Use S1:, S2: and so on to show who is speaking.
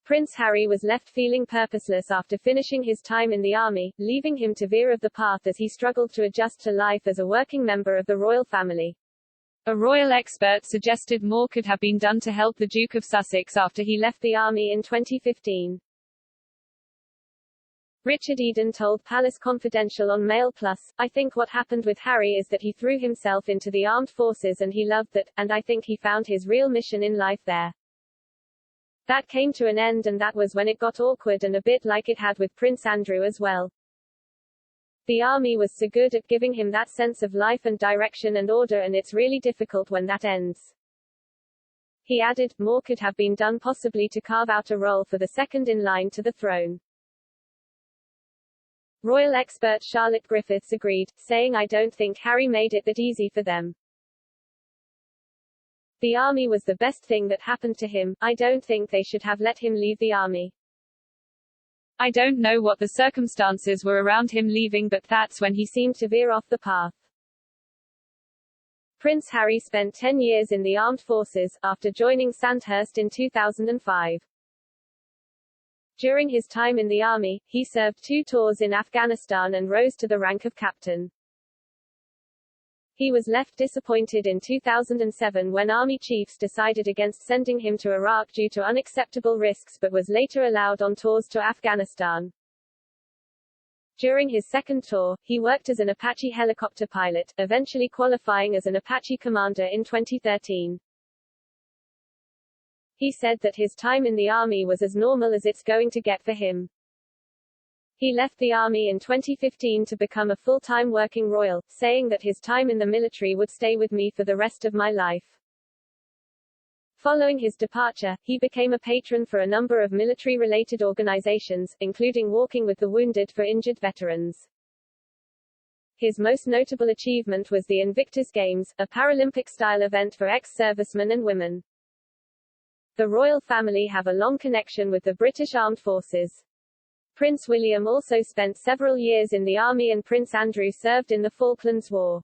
S1: Prince Harry was left feeling purposeless after finishing his time in the army, leaving him to veer off the path as he struggled to adjust to life as a working member of the royal family. A royal expert suggested more could have been done to help the Duke of Sussex after he left the army in 2015. Richard Eden told Palace Confidential on Mail Plus, "I think what happened with Harry is that he threw himself into the armed forces and he loved that, and I think he found his real mission in life there. That came to an end and that was when it got awkward and a bit like it had with Prince Andrew as well. The army was so good at giving him that sense of life and direction and order, and it's really difficult when that ends." He added, more could have been done possibly to carve out a role for the second in line to the throne. Royal expert Charlotte Griffiths agreed, saying, "I don't think Harry made it that easy for them. The army was the best thing that happened to him. I don't think they should have let him leave the army. I don't know what the circumstances were around him leaving, but that's when he seemed to veer off the path." Prince Harry spent 10 years in the armed forces, after joining Sandhurst in 2005. During his time in the army, he served 2 tours in Afghanistan and rose to the rank of captain. He was left disappointed in 2007 when army chiefs decided against sending him to Iraq due to unacceptable risks, but was later allowed on tours to Afghanistan. During his second tour, he worked as an Apache helicopter pilot, eventually qualifying as an Apache commander in 2013. He said that his time in the army was as normal as it's going to get for him. He left the army in 2015 to become a full-time working royal, saying that his time in the military would stay with me for the rest of my life. Following his departure, he became a patron for a number of military-related organizations, including Walking with the Wounded for injured veterans. His most notable achievement was the Invictus Games, a Paralympic-style event for ex-servicemen and women. The royal family have a long connection with the British Armed Forces. Prince William also spent several years in the army and Prince Andrew served in the Falklands War.